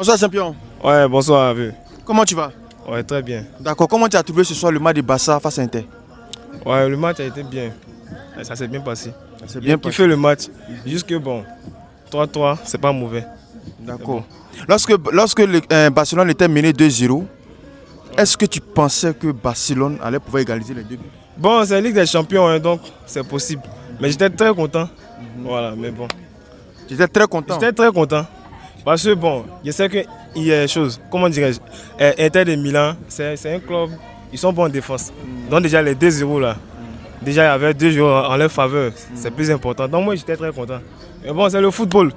Bonsoir champion. Ouais, bonsoir. Vieux. Comment tu vas? Ouais, très bien. D'accord. Comment tu as trouvé ce soir le match de Barça face à Inter? Ouais, le match a été bien. Ça s'est bien passé. C'est bien Qui fait le match. Juste que bon, 3-3, c'est pas mauvais. D'accord. Lorsque Barcelone était mené 2-0, est-ce que tu pensais que Barcelone allait pouvoir égaliser les deux buts? Bon, c'est la Ligue des Champions, hein, donc c'est possible. Mais j'étais très content. Voilà, mais bon. Tu étais très content. J'étais très content. Parce que bon, je sais qu'il y a des choses. Comment dirais-je, Inter de Milan, c'est un club, ils sont bons en défense. Donc déjà les 2-0 là, déjà il y avait 2 joueurs en leur faveur. C'est plus important. Donc moi j'étais très content. Mais bon, c'est le football.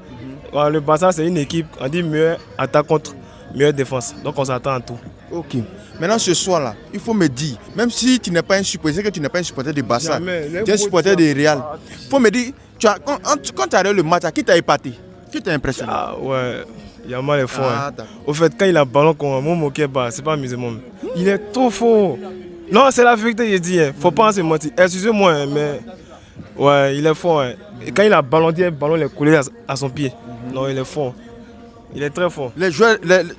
Voilà, le Barça c'est une équipe, on dit meilleure attaque contre meilleure défense. Donc on s'attend à tout. Ok. Maintenant ce soir-là, il faut me dire, même si tu n'es pas un supporter, que tu n'es pas un supporter de Barça, tu es un supporter de Real. Il faut me dire, quand tu as regardé le match, qui t'a épaté? Qui t'a impressionné? Ah ouais, Yamal est fort. Ah, Hein. Au fait, quand il a le ballon comme mon moquet bas, c'est pas amusement. Il est trop fort. Non, c'est la vérité, je dis. Hein. Faut pas se mentir. Excusez-moi, hein, mais ouais, il est fort. Hein. Et quand il a le ballon est collé à son pied. Non, il est fort. Il est très fort.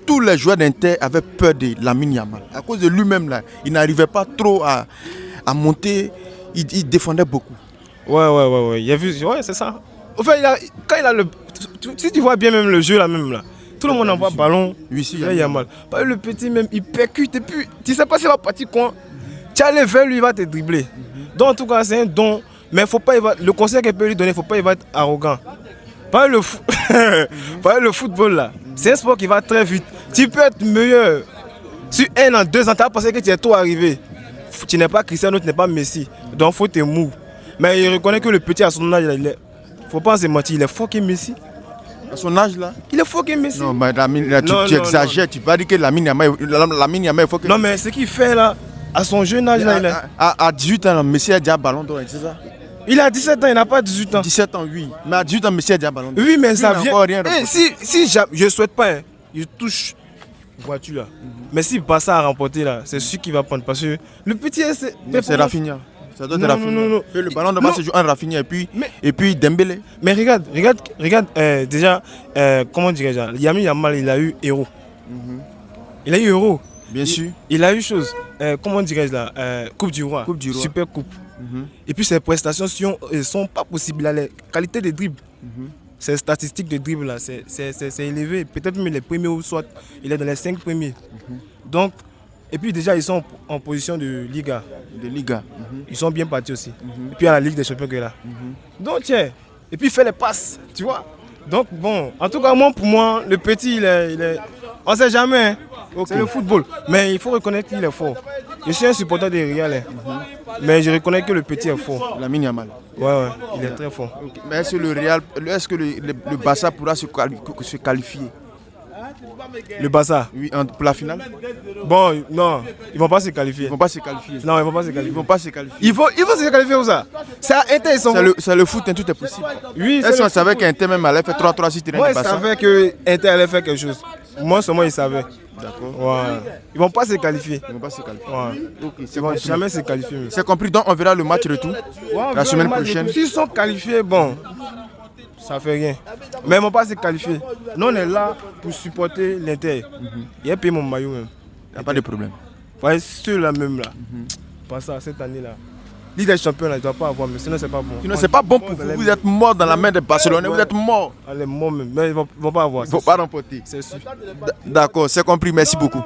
Tous les joueurs d'Inter avaient peur de Lamine Yamal. À cause de lui-même, là, il n'arrivait pas trop à monter. Il défendait beaucoup. Ouais. Il a vu, ouais, c'est ça. Au fait, quand il a le. Si tu vois bien même le jeu là, tout le monde envoie ballon. Oui, si, il y a mal. Le petit même, il percute et puis tu sais pas s'il va partir coin. Tu allais vers lui, il va te dribbler. Donc en tout cas, c'est un don. Mais faut pas, le conseil qu'il peut lui donner, il ne faut pas être arrogant. Pas le football là. C'est un sport qui va très vite. Tu peux être meilleur. Sur 1 an, 2 ans, tu as pensé que tu es tout arrivé. Tu n'es pas Cristiano, tu n'es pas Messi. Donc il faut te mou. Mais il reconnaît que le petit à son âge, il est. Faut pas se mentir, il est fort que Messi. À son âge là? Il est fort que Messi. Non, mais tu exagères, tu peux pas dire que Lamine Yamal est fort que Messi. Non, mais ce qu'il fait là, à son jeune âge là, il est. À 18 ans, Messi a déjà ballon d'or, c'est ça? Il a 17 ans, il n'a pas 18 ans. 17 ans, oui. Mais à 18 ans, Messi a déjà ballon d'or. Oui, mais ça vient. Rien si je ne souhaite pas, hein, je touche la voiture là. Mais si Barça a remporté là, c'est sûr qu'il va prendre. Parce que le petit, c'est Rafinha. Ça doit être Rafinha. Non. Le ballon de match se joue en Rafinha et puis Dembélé. Mais regarde, déjà, comment dirais-je, Lamine Yamal, il a eu héros. Il a eu héros. Bien sûr. Il a eu chose, comment dirais-je là, Coupe du Roi. Super coupe. Et puis ses prestations sont pas possibles. La qualité de dribble, ses statistiques de dribble là, c'est élevé. Peut-être même les premiers ou soit il est dans les 5 premiers. Donc, et puis déjà ils sont en position de Liga. Ils sont bien partis aussi. Et puis à la Ligue des Champions que là. Donc tiens, et puis il fait les passes, tu vois. Donc bon, en tout cas pour moi, le petit il est... On ne sait jamais, hein. C'est le football. Mais il faut reconnaître qu'il est fort. Je suis un supporter de Real, hein. Mais je reconnais que le petit est fort. Lamine Yamal. Ouais, il est très fort. Mais est-ce que le Barça pourra se qualifier? Le Barça? Oui, pour la finale? Bon, non, ils ne vont pas se qualifier. Ils ne vont pas se qualifier. Non, ils ne vont pas se qualifier. Ils vont pas se qualifier. Ils vont se qualifier où ça? C'est à Inter, ils sont. C'est le foot, hein, tout est possible. Oui, est-ce qu'on savait qu'Inter même allait faire 3-3 si tu Moi, je savais qu'Inter allait faire quelque chose. Moi seulement, ils savaient. D'accord. Ouais. Ils ne vont pas se qualifier. Ils ne vont pas se qualifier. Ouais. Okay, ils ne vont jamais se qualifier. C'est compris, donc on verra le match retour la semaine prochaine. S'ils sont qualifiés, bon, ça fait rien. Mais ils ne vont pas se qualifier. Nous, on est là pour supporter l'Inter. Il a payé mon maillot même. Il n'y a pas de problème. Ouais, ceux-là même là. Pas ça, cette année-là. Ligue des champions, là, il ne doit pas avoir, mais sinon, c'est pas bon. Sinon, c'est pas bon pour vous. Vous êtes mort dans la main de Barcelone. Vous êtes mort. Allez, mort même. Mais ils ne vont pas avoir. Ils ne vont pas remporter. C'est sûr. D'accord, c'est compris. Merci beaucoup.